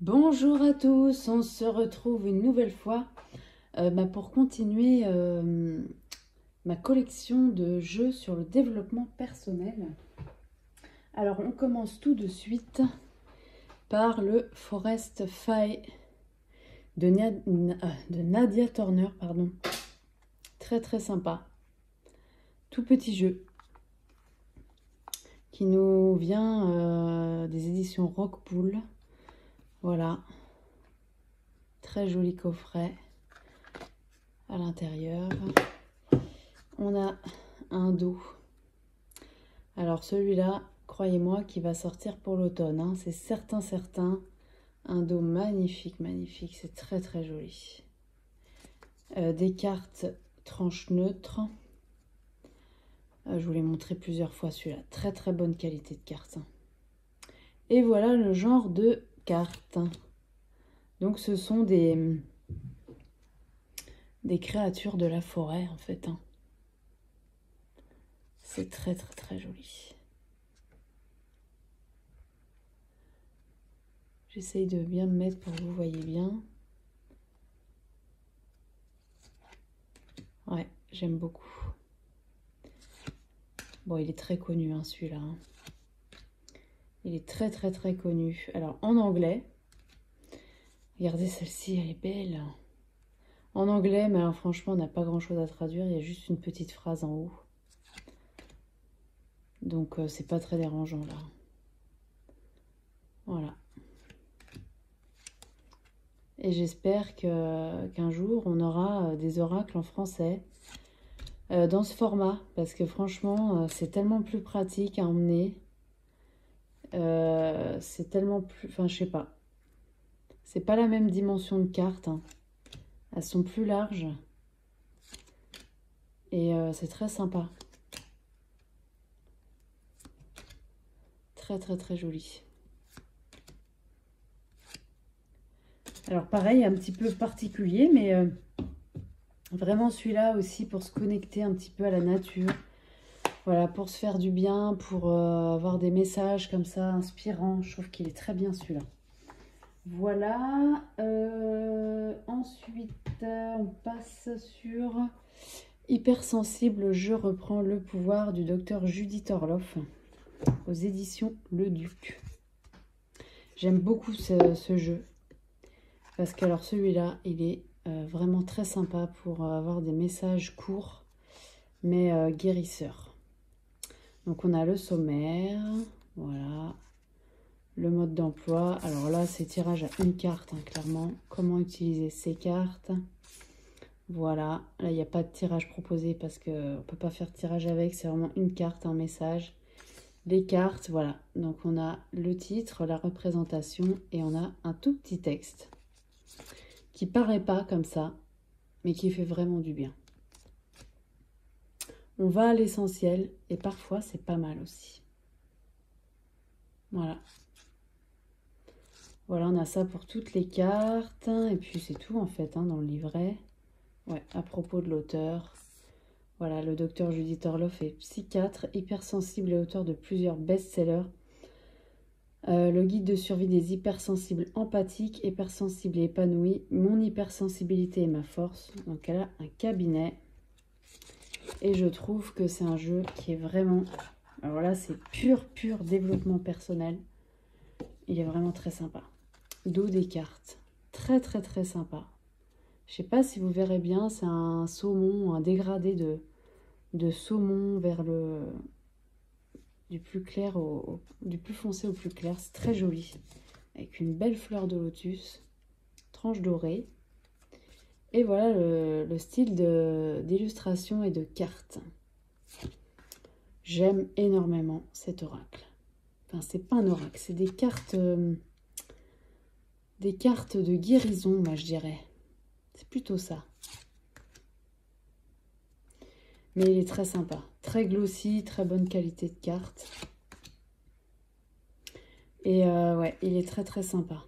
Bonjour à tous, on se retrouve une nouvelle fois pour continuer ma collection de jeux sur le développement personnel. Alors on commence tout de suite par le Forest Fire de Nadia Turner, pardon. Très très sympa. Tout petit jeu qui nous vient des éditions Rockpool. Voilà. Très joli coffret à l'intérieur. On a un dos. Alors celui-là, croyez-moi, qui va sortir pour l'automne. Hein. C'est certain. Un dos magnifique. C'est très très joli. Des cartes tranches neutres. Je vous l'ai montré plusieurs fois celui-là. Très bonne qualité de carte. Et voilà le genre de cartes. Donc ce sont des créatures de la forêt en fait. Hein. C'est très joli. J'essaye de bien me mettre pour que vous voyez bien. Ouais, j'aime beaucoup. Bon, il est très connu hein, celui-là. Hein. Il est très connu. Alors en anglais, regardez celle-ci, elle est belle. En anglais, mais alors franchement, on n'a pas grand-chose à traduire. Il y a juste une petite phrase en haut. Donc c'est pas très dérangeant là. Voilà. Et j'espère qu'un jour, on aura des oracles en français dans ce format. Parce que franchement, c'est tellement plus pratique à emmener. C'est tellement plus... Enfin, je sais pas. C'est pas la même dimension de cartes. Hein. Elles sont plus larges. Et c'est très sympa. Très joli. Alors pareil, un petit peu particulier, mais vraiment celui-là aussi pour se connecter un petit peu à la nature. Voilà, pour se faire du bien, pour avoir des messages comme ça inspirants. Je trouve qu'il est très bien celui-là. Voilà. Ensuite, on passe sur Hypersensible, je reprends le pouvoir du docteur Judith Orloff aux éditions Le Duc. J'aime beaucoup ce jeu. Parce que alors celui-là, il est vraiment très sympa pour avoir des messages courts, mais guérisseurs. Donc on a le sommaire, voilà, le mode d'emploi. Alors là, c'est tirage à une carte, hein, clairement. Comment utiliser ces cartes. Voilà, là, il n'y a pas de tirage proposé parce qu'on ne peut pas faire de tirage avec. C'est vraiment une carte, un message. Les cartes, voilà. Donc on a le titre, la représentation et on a un tout petit texte. Qui paraît pas comme ça, mais qui fait vraiment du bien. On va à l'essentiel et parfois c'est pas mal aussi. Voilà. Voilà, on a ça pour toutes les cartes. Et puis c'est tout en fait hein, dans le livret. Ouais, à propos de l'auteur. Voilà, le docteur Judith Orloff est psychiatre, hypersensible et auteur de plusieurs best-sellers. Le guide de survie des hypersensibles empathiques, hypersensibles et épanouis, mon hypersensibilité et ma force. Donc elle a un cabinet. Et je trouve que c'est un jeu qui est vraiment... Alors là, c'est pur développement personnel. Il est vraiment très sympa. Dos des cartes. Très sympa. Je sais pas si vous verrez bien, c'est un saumon, un dégradé de saumon vers le... du plus clair du plus foncé au plus clair. C'est très joli. Avec une belle fleur de lotus. Tranche dorée. Et voilà le style d'illustration et de cartes. J'aime énormément cet oracle. Enfin, c'est pas un oracle, c'est des cartes de guérison, moi je dirais. C'est plutôt ça. Mais il est très sympa. Très glossy, très bonne qualité de carte. Et ouais, il est très sympa.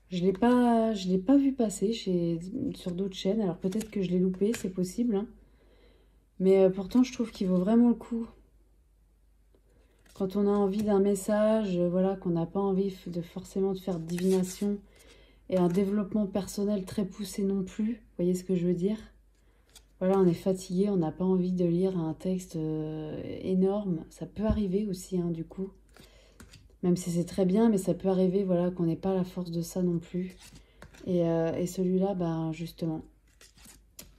Je l'ai pas vu passer sur d'autres chaînes. Alors peut-être que je l'ai loupé, c'est possible. Hein. Mais pourtant, je trouve qu'il vaut vraiment le coup. Quand on a envie d'un message, voilà, qu'on n'a pas envie forcément de faire de divination et un développement personnel très poussé non plus, vous voyez ce que je veux dire? Voilà, on est fatigué, on n'a pas envie de lire un texte énorme. Ça peut arriver aussi, hein, du coup. Même si c'est très bien, mais ça peut arriver, voilà, qu'on n'ait pas la force de ça non plus. Et celui-là, ben, justement,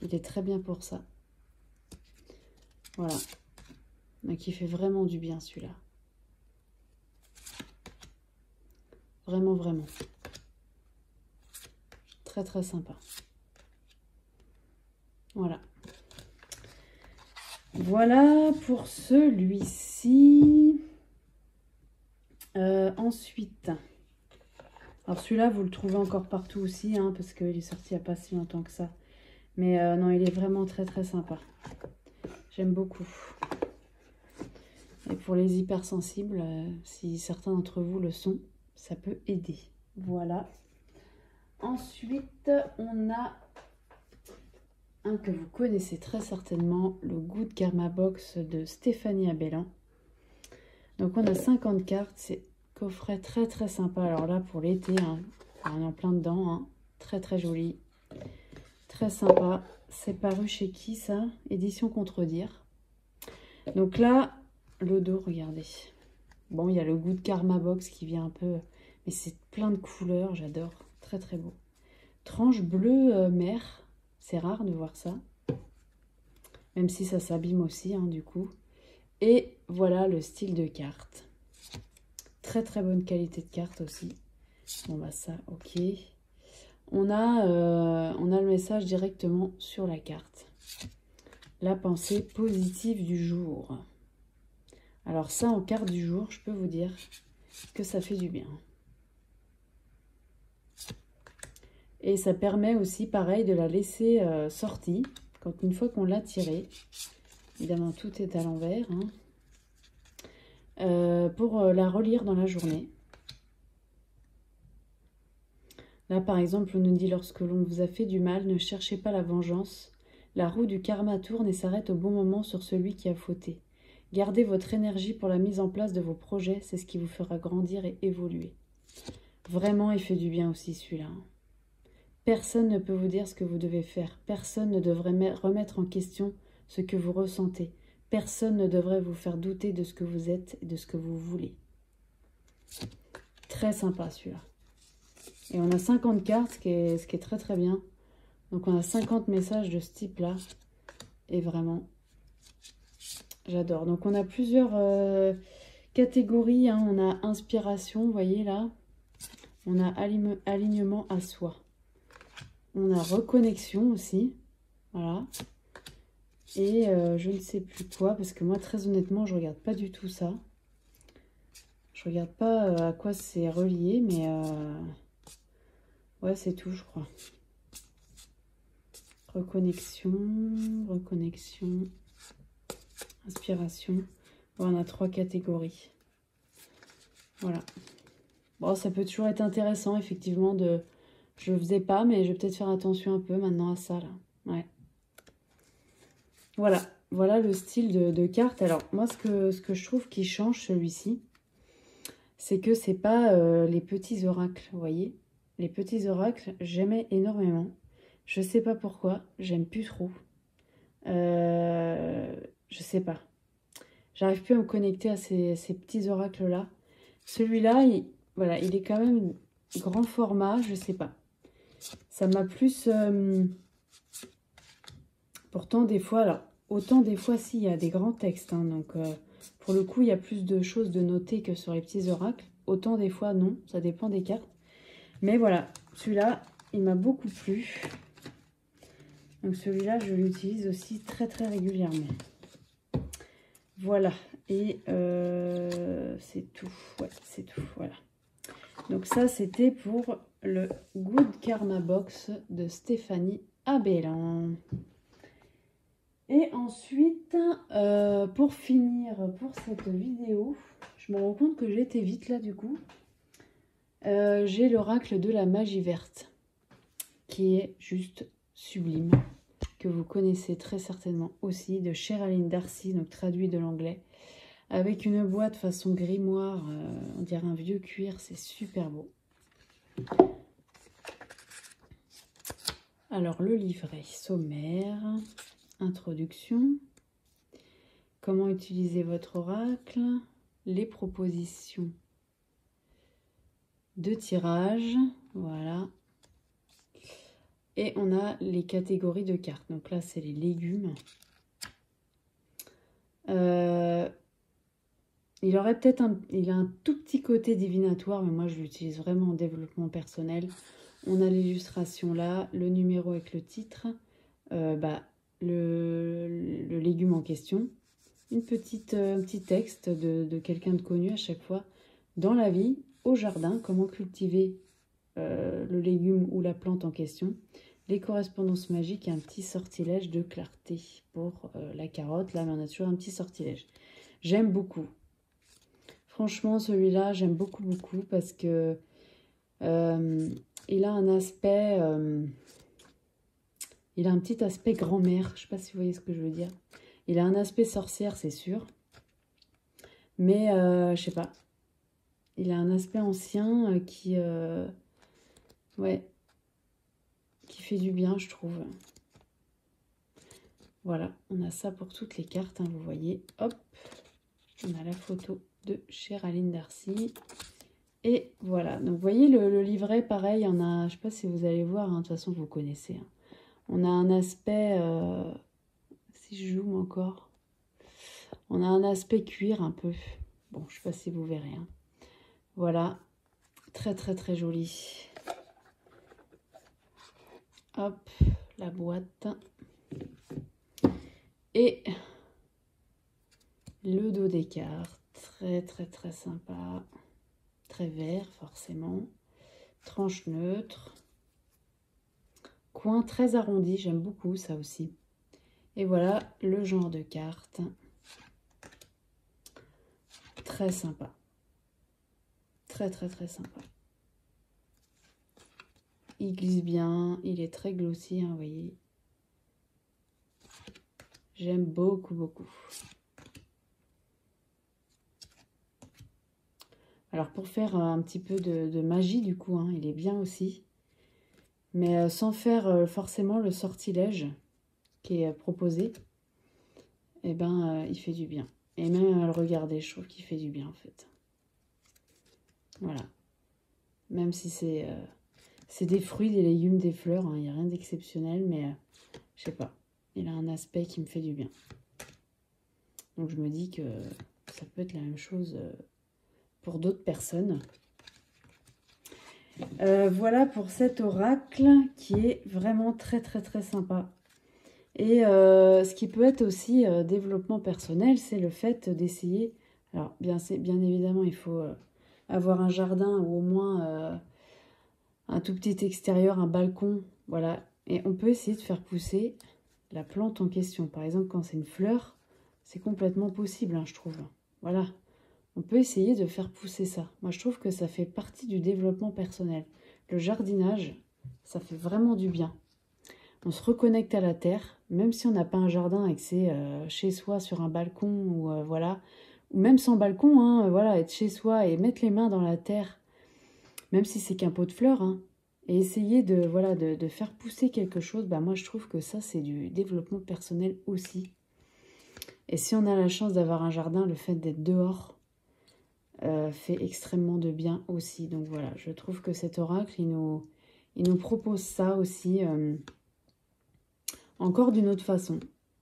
il est très bien pour ça. Voilà. Donc, il fait vraiment du bien, celui-là. Vraiment, vraiment. Très, très sympa. Voilà. Voilà pour celui-ci. Ensuite, alors celui-là, vous le trouvez encore partout aussi, hein, parce qu'il est sorti il n'y a pas si longtemps que ça. Mais non, il est vraiment très très sympa. J'aime beaucoup. Et pour les hypersensibles, si certains d'entre vous le sont, ça peut aider. Voilà. Ensuite, on a un que vous connaissez très certainement, le Good Karma Box de Stéphanie Abellan. Donc on a 50 cartes, c'est coffret très très sympa. Alors là pour l'été, hein, on est en plein dedans, hein. Très très joli, très sympa. C'est paru chez qui ça? Édition Contredire. Donc là, le dos, regardez. Bon, il y a le Good Karma Box qui vient un peu, mais c'est plein de couleurs, j'adore, très très beau. Tranche bleu mer, c'est rare de voir ça. Même si ça s'abîme aussi, hein, du coup. Et voilà le style de carte. Très très bonne qualité de carte aussi. Bon bah ça, ok. On a le message directement sur la carte. La pensée positive du jour. Alors ça, en carte du jour, je peux vous dire que ça fait du bien. Et ça permet aussi, pareil, de la laisser sortie. Quand une fois qu'on l'a tirée, évidemment tout est à l'envers, hein. Pour la relire dans la journée. Là, par exemple, on nous dit, lorsque l'on vous a fait du mal, ne cherchez pas la vengeance. La roue du karma tourne et s'arrête au bon moment sur celui qui a fauté. Gardez votre énergie pour la mise en place de vos projets, c'est ce qui vous fera grandir et évoluer. Vraiment, il fait du bien aussi celui-là. Personne ne peut vous dire ce que vous devez faire. Personne ne devrait remettre en question ce que vous ressentez. Personne ne devrait vous faire douter de ce que vous êtes et de ce que vous voulez. Très sympa celui-là. Et on a 50 cartes, ce qui est très très bien. Donc on a 50 messages de ce type-là. Et vraiment, j'adore. Donc on a plusieurs catégories, hein. On a inspiration, vous voyez là. On a alignement à soi. On a reconnexion aussi. Voilà. Et je ne sais plus quoi, parce que moi, très honnêtement, je regarde pas du tout ça. Je regarde pas à quoi c'est relié, mais ouais, c'est tout, je crois. Reconnexion, reconnexion, inspiration. Bon, on a 3 catégories. Voilà. Bon, ça peut toujours être intéressant, effectivement, de... Je le faisais pas, mais je vais peut-être faire attention un peu maintenant à ça, là. Ouais. Voilà. Voilà le style de carte. Alors, moi, ce que je trouve qui change, celui-ci, c'est que c'est pas les petits oracles, vous voyez. Les petits oracles, j'aimais énormément. Je sais pas pourquoi, j'aime plus trop. Je sais pas. J'arrive plus à me connecter à ces petits oracles-là. Celui-là, voilà, il est quand même grand format, je sais pas. Ça m'a plus... pourtant, des fois, alors, autant des fois, si, il y a des grands textes, hein, donc pour le coup, il y a plus de choses de noter que sur les petits oracles. Autant des fois, non, ça dépend des cartes. Mais voilà, celui-là, il m'a beaucoup plu. Donc celui-là, je l'utilise aussi très très régulièrement. Voilà, et c'est tout. Ouais, c'est tout, voilà. Donc ça, c'était pour le Good Karma Box de Stéphanie Abellan. Et ensuite, pour finir pour cette vidéo, je me rends compte que j'ai été vite là du coup. J'ai l'oracle de la magie verte, qui est juste sublime, que vous connaissez très certainement aussi, de Sherilyn Darcy, donc traduit de l'anglais. avec une boîte façon grimoire, on dirait un vieux cuir, c'est super beau. Alors le livret sommaire, introduction, comment utiliser votre oracle, les propositions de tirage, voilà. Et on a les catégories de cartes. Donc là, c'est les légumes. Il aurait peut-être il a un tout petit côté divinatoire, mais moi, je l'utilise vraiment en développement personnel. On a l'illustration là, le numéro avec le titre, le légume en question. Un petit texte de quelqu'un de connu à chaque fois. Dans la vie, au jardin, comment cultiver le légume ou la plante en question. Les correspondances magiques et un petit sortilège de clarté pour la carotte. Là, on a toujours un petit sortilège. J'aime beaucoup. Franchement, celui-là, j'aime beaucoup, beaucoup parce que il a un aspect... il a un petit aspect grand-mère. Je ne sais pas si vous voyez ce que je veux dire. Il a un aspect sorcière, c'est sûr. Mais, je sais pas. Il a un aspect ancien qui fait du bien, je trouve. Voilà, on a ça pour toutes les cartes, hein, vous voyez. Hop, on a la photo de Cheraline Darcy. Et voilà, donc vous voyez le livret, pareil, on a, je sais pas si vous allez voir, hein, de toute façon vous connaissez. Hein. On a un aspect, si je zoome encore, on a un aspect cuir un peu. Bon, je sais pas si vous verrez. Hein. Voilà, très très très joli. Hop, la boîte. Et le dos des cartes, très très très sympa. Très vert forcément. Tranche neutre. Coin très arrondi, j'aime beaucoup ça aussi. Et voilà le genre de carte. Très sympa. Très très très sympa. Il glisse bien, il est très glossy, hein, vous voyez. J'aime beaucoup, beaucoup. Alors pour faire un petit peu de magie du coup, hein, il est bien aussi. Mais sans faire forcément le sortilège qui est proposé, eh ben il fait du bien. Et même à le regarder, je trouve qu'il fait du bien en fait. Voilà. Même si c'est des fruits, des légumes, des fleurs, hein, il n'y a rien d'exceptionnel, mais je sais pas. Il a un aspect qui me fait du bien. Donc je me dis que ça peut être la même chose pour d'autres personnes. Voilà pour cet oracle qui est vraiment très très très sympa. Et ce qui peut être aussi développement personnel, c'est le fait d'essayer. Alors bien évidemment, il faut avoir un jardin ou au moins un tout petit extérieur, un balcon. Voilà. Et on peut essayer de faire pousser la plante en question. Par exemple, quand c'est une fleur, c'est complètement possible, hein, je trouve. Voilà. On peut essayer de faire pousser ça. Moi, je trouve que ça fait partie du développement personnel. Le jardinage, ça fait vraiment du bien. On se reconnecte à la terre, même si on n'a pas un jardin et que c'est chez soi sur un balcon ou voilà, ou même sans balcon, hein, voilà, être chez soi et mettre les mains dans la terre, même si c'est qu'un pot de fleurs, hein, et essayer de faire pousser quelque chose. Bah moi, je trouve que ça, c'est du développement personnel aussi. Et si on a la chance d'avoir un jardin, le fait d'être dehors fait extrêmement de bien aussi. Donc voilà, je trouve que cet oracle, il nous propose ça aussi, encore d'une autre façon.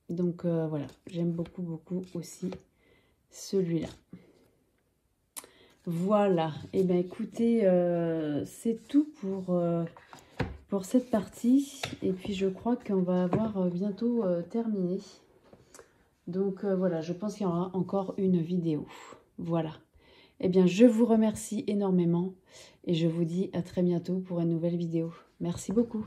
Donc voilà, j'aime beaucoup, beaucoup aussi celui-là. Voilà, et bien écoutez, c'est tout pour cette partie. Et puis je crois qu'on va avoir bientôt terminé. Donc voilà, je pense qu'il y aura encore une vidéo. Voilà. Eh bien, je vous remercie énormément et je vous dis à très bientôt pour une nouvelle vidéo. Merci beaucoup.